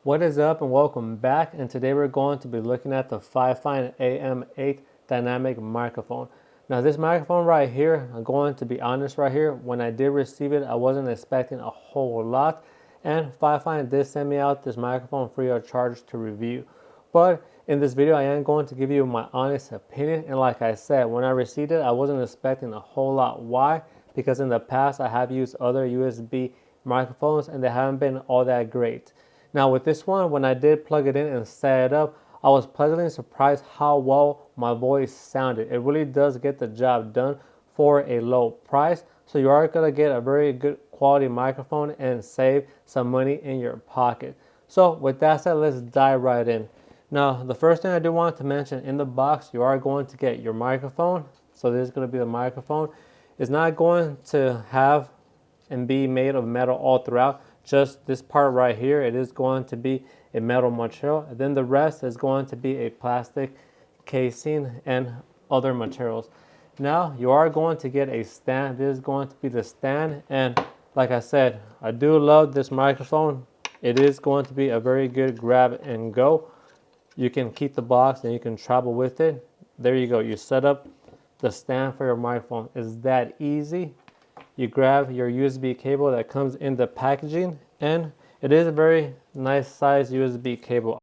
What is up and welcome back, and today we're going to be looking at the FIFINE AM8 dynamic microphone. Now this microphone right here, I'm going to be honest right here, when I did receive it I wasn't expecting a whole lot, and FIFINE did send me out this microphone free of charge to review. But in this video I am going to give you my honest opinion, and like I said, when I received it I wasn't expecting a whole lot. Why? Because in the past I have used other USB microphones and they haven't been all that great. Now with this one, when I did plug it in and set it up, I was pleasantly surprised how well my voice sounded. It really does get the job done for a low price. So you are going to get a very good quality microphone and save some money in your pocket. So with that said, let's dive right in. Now the first thing I do want to mention, in the box you are going to get your microphone. So this is going to be the microphone. It's not going to have and be made of metal all throughout. Just this part right here, it is going to be a metal material, and then the rest is going to be a plastic casing and other materials. Now you are going to get a stand. This is going to be the stand, and like I said, I do love this microphone. It is going to be a very good grab and go. You can keep the box and you can travel with it. There you go, you set up the stand for your microphone. It's that easy. You grab your USB cable that comes in the packaging, and it is a very nice size USB cable.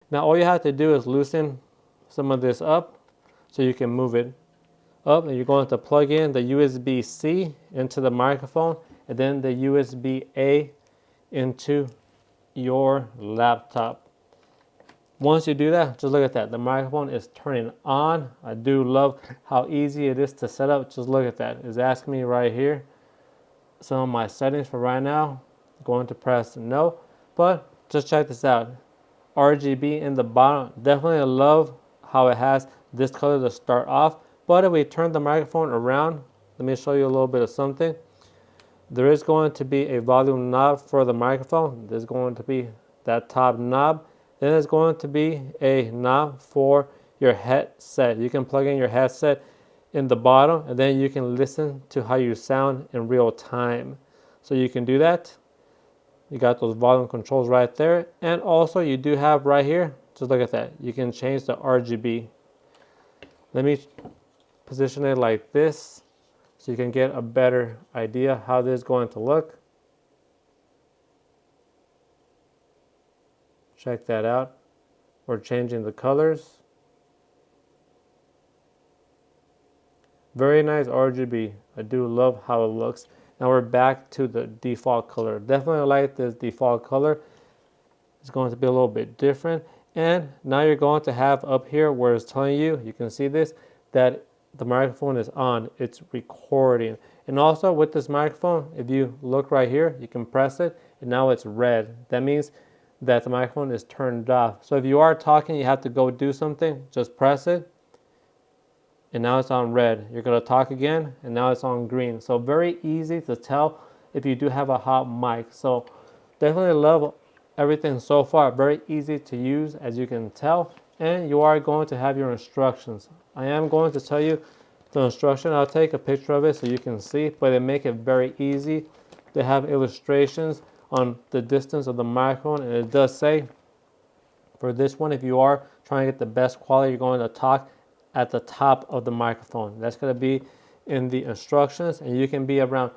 Now all you have to do is loosen some of this up so you can move it up, and you're going to plug in the USB-C into the microphone and then the USB-A into your laptop. Once you do that, just look at that. The microphone is turning on. I do love how easy it is to set up. Just look at that. It's asking me right here some of my settings for right now. I'm going to press no, but just check this out. RGB in the bottom. Definitely love how it has this color to start off. But if we turn the microphone around, let me show you a little bit of something. There is going to be a volume knob for the microphone. There's going to be that top knob. Then there's going to be a knob for your headset. You can plug in your headset in the bottom, and then you can listen to how you sound in real time. So you can do that. You got those volume controls right there. And also you do have right here, just look at that. You can change the RGB. Let me position it like this so you can get a better idea how this is going to look. Check that out. We're changing the colors. Very nice RGB. I do love how it looks. Now we're back to the default color. Definitely like this default color. It's going to be a little bit different. And now you're going to have up here where it's telling you, you can see this, that the microphone is on. It's recording. And also with this microphone, if you look right here, you can press it and now it's red. That means that the microphone is turned off. So if you are talking, you have to go do something, just press it and now it's on red. You're going to talk again and now it's on green. So very easy to tell if you do have a hot mic. So definitely love everything so far. Very easy to use, as you can tell, and you are going to have your instructions. I am going to tell you the instruction. I'll take a picture of it so you can see, but they make it very easy. They have illustrations on the distance of the microphone, and it does say for this one, if you are trying to get the best quality, you're going to talk at the top of the microphone. That's going to be in the instructions, and you can be around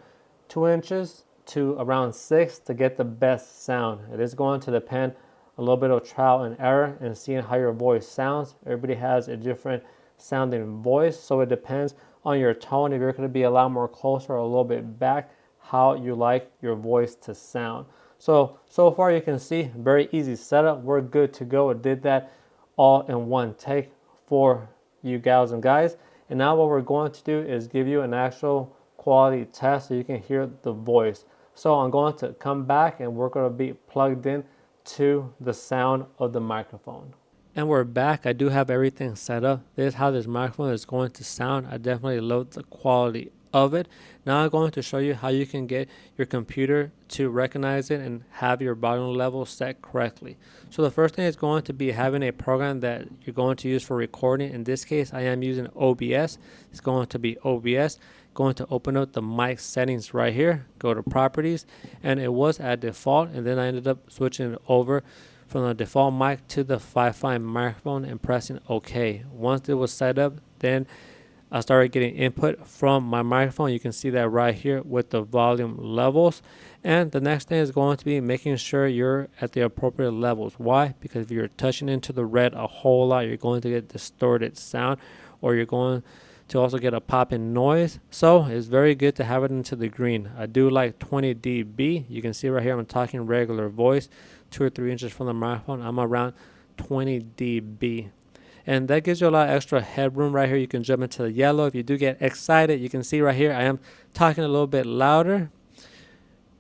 2 inches to around 6 to get the best sound. It is going to depend a little bit of trial and error and seeing how your voice sounds. Everybody has a different sounding voice, so it depends on your tone. If you're going to be a lot more closer or a little bit back, how you like your voice to sound. So far you can see, very easy setup. We're good to go. It did that all in one take for you gals and guys. And now what we're going to do is give you an actual quality test so you can hear the voice. So I'm going to come back and we're going to be plugged in to the sound of the microphone. And we're back. I do have everything set up. This is how this microphone is going to sound. I definitely love the quality of it. Now I'm going to show you how you can get your computer to recognize it and have your volume level set correctly. So the first thing is going to be having a program that you're going to use for recording. In this case, I am using OBS. It's going to be OBS. Going to open up the mic settings right here, go to properties, and it was at default, and then I ended up switching it over from the default mic to the FIFINE microphone and pressing OK. Once it was set up, then I started getting input from my microphone. You can see that right here with the volume levels. And the next thing is going to be making sure you're at the appropriate levels. Why? Because if you're touching into the red a whole lot, you're going to get distorted sound, or you're going to also get a popping noise. So it's very good to have it into the green. I do like 20 dB. You can see right here I'm talking regular voice, 2 or 3 inches from the microphone. I'm around 20 dB. And that gives you a lot of extra headroom right here. You can jump into the yellow. If you do get excited, you can see right here I am talking a little bit louder.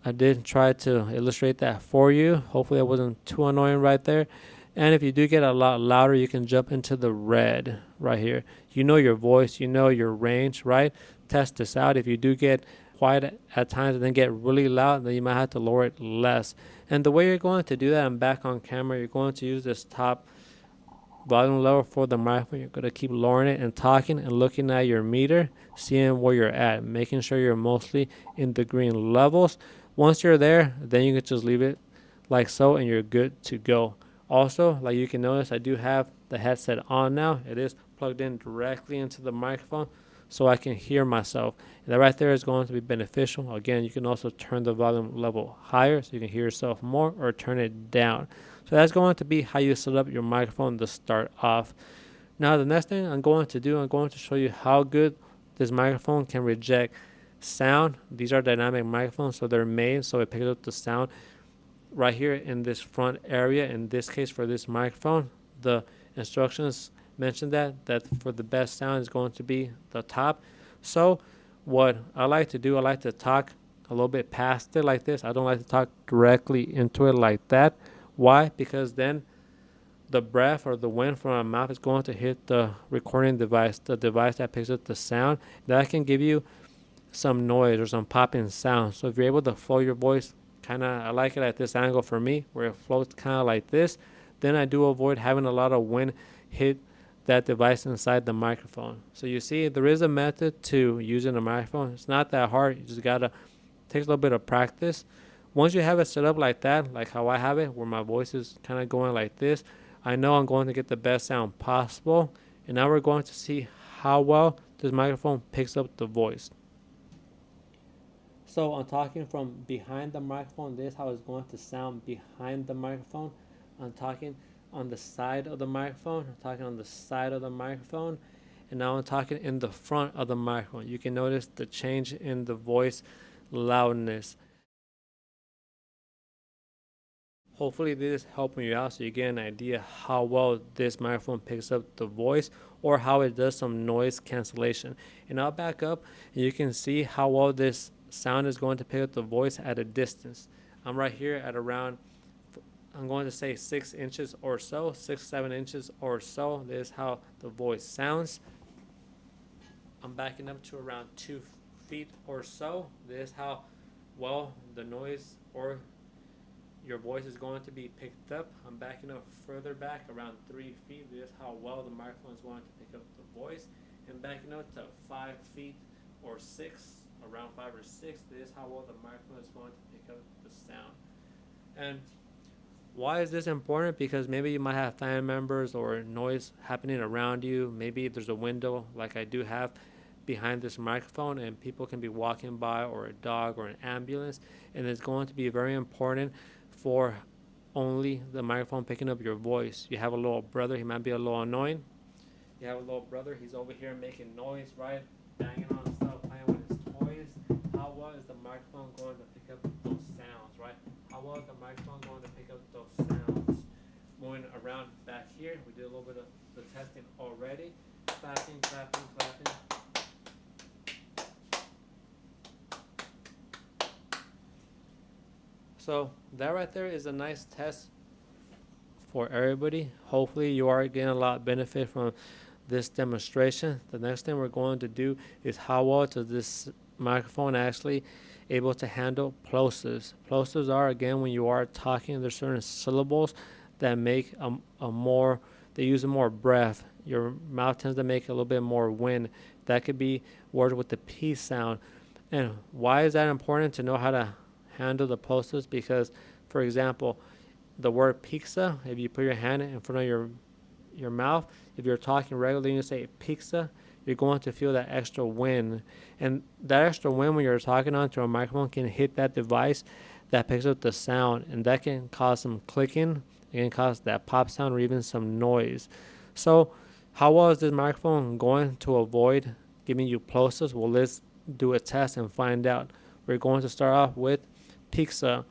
I did try to illustrate that for you. Hopefully it wasn't too annoying right there. And if you do get a lot louder, you can jump into the red right here. You know your voice, you know your range, right? Test this out. If you do get quiet at times and then get really loud, then you might have to lower it less. And the way you're going to do that, I'm back on camera, you're going to use this top volume level for the microphone. You're going to keep lowering it and talking and looking at your meter, seeing where you're at, making sure you're mostly in the green levels. Once you're there, then you can just leave it like so and you're good to go. Also, like you can notice, I do have the headset on now. It is plugged in directly into the microphone so I can hear myself. And that right there is going to be beneficial. Again, you can also turn the volume level higher so you can hear yourself more, or turn it down. So that's going to be how you set up your microphone to start off. Now the next thing I'm going to do, I'm going to show you how good this microphone can reject sound. These are dynamic microphones, so they're made so it picks up the sound right here in this front area. In this case, for this microphone, the instructions mention that for the best sound is going to be the top. So what I like to do, I like to talk a little bit past it like this. I don't like to talk directly into it like that. Why? Because then the breath or the wind from my mouth is going to hit the recording device, the device that picks up the sound. That can give you some noise or some popping sound. So if you're able to flow your voice, kind of, I like it at this angle for me, where it floats kind of like this, then I do avoid having a lot of wind hit that device inside the microphone. So you see, there is a method to using a microphone. It's not that hard. You just gotta take a little bit of practice. Once you have it set up like that, like how I have it, where my voice is kind of going like this, I know I'm going to get the best sound possible. And now we're going to see how well this microphone picks up the voice. So I'm talking from behind the microphone. This is how it's going to sound behind the microphone. I'm talking on the side of the microphone. I'm talking on the side of the microphone. And now I'm talking in the front of the microphone. You can notice the change in the voice loudness. Hopefully this is helping you out so you get an idea how well this microphone picks up the voice, or how it does some noise cancellation. And I'll back up and you can see how well this sound is going to pick up the voice at a distance. I'm right here at around, I'm going to say 6 inches or so, 6-7 inches or so. This is how the voice sounds. I'm backing up to around 2 feet or so. This is how well the noise or your voice is going to be picked up. I'm backing up further back around 3 feet. This is how well the microphone is going to pick up the voice. And backing up to 5 feet or 6, around 5 or 6, this is how well the microphone is going to pick up the sound. And why is this important? Because maybe you might have family members or noise happening around you. Maybe there's a window like I do have behind this microphone, and people can be walking by, or a dog, or an ambulance, and it's going to be very important for only the microphone picking up your voice. You have a little brother, he might be a little annoying. You have a little brother, he's over here making noise, right? Banging on stuff, playing with his toys. How well is the microphone going to pick up those sounds, right? How well is the microphone going to pick up those sounds? Moving around back here, we did a little bit of the testing already. Clapping, clapping, clapping. So that right there is a nice test for everybody. Hopefully you are getting a lot of benefit from this demonstration, the next thing we're going to do is how well does this microphone actually able to handle plosives. Plosives are, again, when you are talking, there's certain syllables that make they use more breath. Your mouth tends to make a little bit more wind. That could be words with the P sound. And why is that important to know how to handle the plosives? Because, for example, the word pizza, if you put your hand in front of your mouth, if you're talking regularly and you say pizza, you're going to feel that extra wind. And that extra wind when you're talking onto a microphone can hit that device that picks up the sound, and that can cause some clicking. It can cause that pop sound or even some noise. So how well is this microphone going to avoid giving you plosives? Well, let's do a test and find out. We're going to start off with pizza.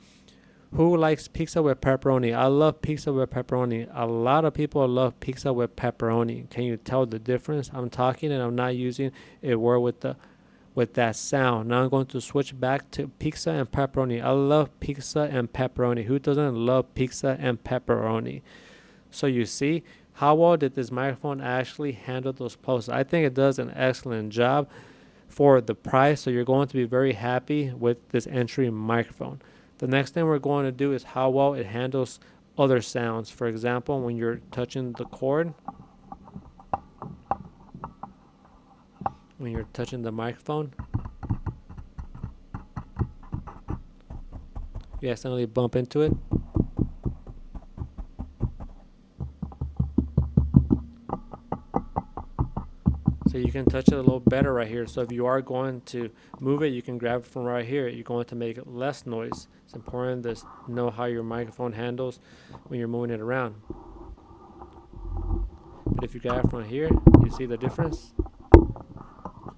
Who likes pizza with pepperoni? I love pizza with pepperoni. A lot of people love pizza with pepperoni. Can you tell the difference? I'm talking and I'm not using a word with that sound. Now I'm going to switch back to pizza and pepperoni. I love pizza and pepperoni. Who doesn't love pizza and pepperoni? So you see, how well did this microphone actually handle those plosives? I think it does an excellent job for the price. So you're going to be very happy with this entry microphone. The next thing we're going to do is how well it handles other sounds. For example, when you're touching the cord, when you're touching the microphone, you accidentally bump into it. So you can touch it a little better right here. So if you are going to move it, you can grab it from right here. You're going to make less noise. It's important to know how your microphone handles when you're moving it around. But if you grab it from here, you see the difference?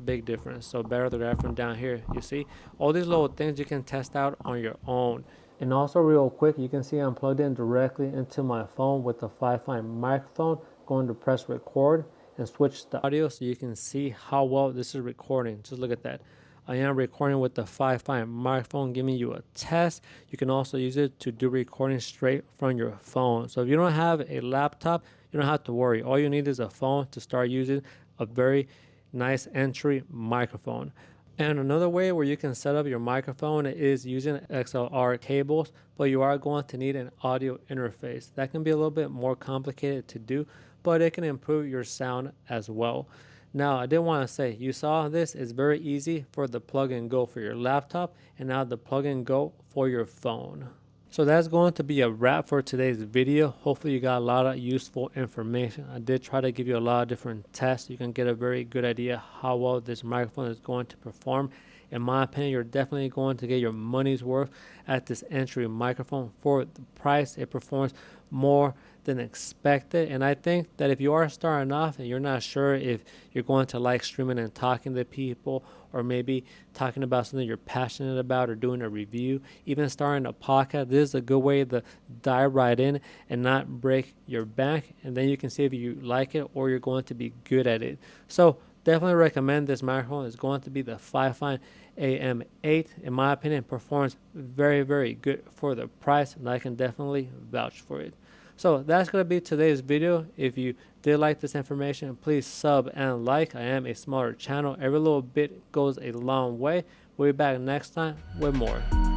Big difference. So better to grab from down here. You see? All these little things you can test out on your own. And also real quick, you can see I'm plugged in directly into my phone with the FIFINE microphone. Going to press record and switch the audio so you can see how well this is recording. Just look at that. I am recording with the FIFINE microphone, giving you a test. You can also use it to do recording straight from your phone. So if you don't have a laptop, you don't have to worry. All you need is a phone to start using a very nice entry microphone. And another way where you can set up your microphone is using XLR cables, but you are going to need an audio interface. That can be a little bit more complicated to do, but it can improve your sound as well. Now, I did want to say, you saw this is very easy for the plug and go for your laptop, and now the plug and go for your phone. So that's going to be a wrap for today's video. Hopefully you got a lot of useful information. I did try to give you a lot of different tests. You can get a very good idea how well this microphone is going to perform. In my opinion, you're definitely going to get your money's worth at this entry microphone. For the price, it performs more than expected. And I think that if you are starting off and you're not sure if you're going to like streaming and talking to people, or maybe talking about something you're passionate about, or doing a review, even starting a podcast, this is a good way to dive right in and not break your bank. And then you can see if you like it or you're going to be good at it. So definitely recommend this microphone. It's going to be the FIFINE AM8. In my opinion, it performs very, very good for the price, and I can definitely vouch for it. So that's going to be today's video. If you did like this information, please sub and like. I am a smaller channel. Every little bit goes a long way. We'll be back next time with more.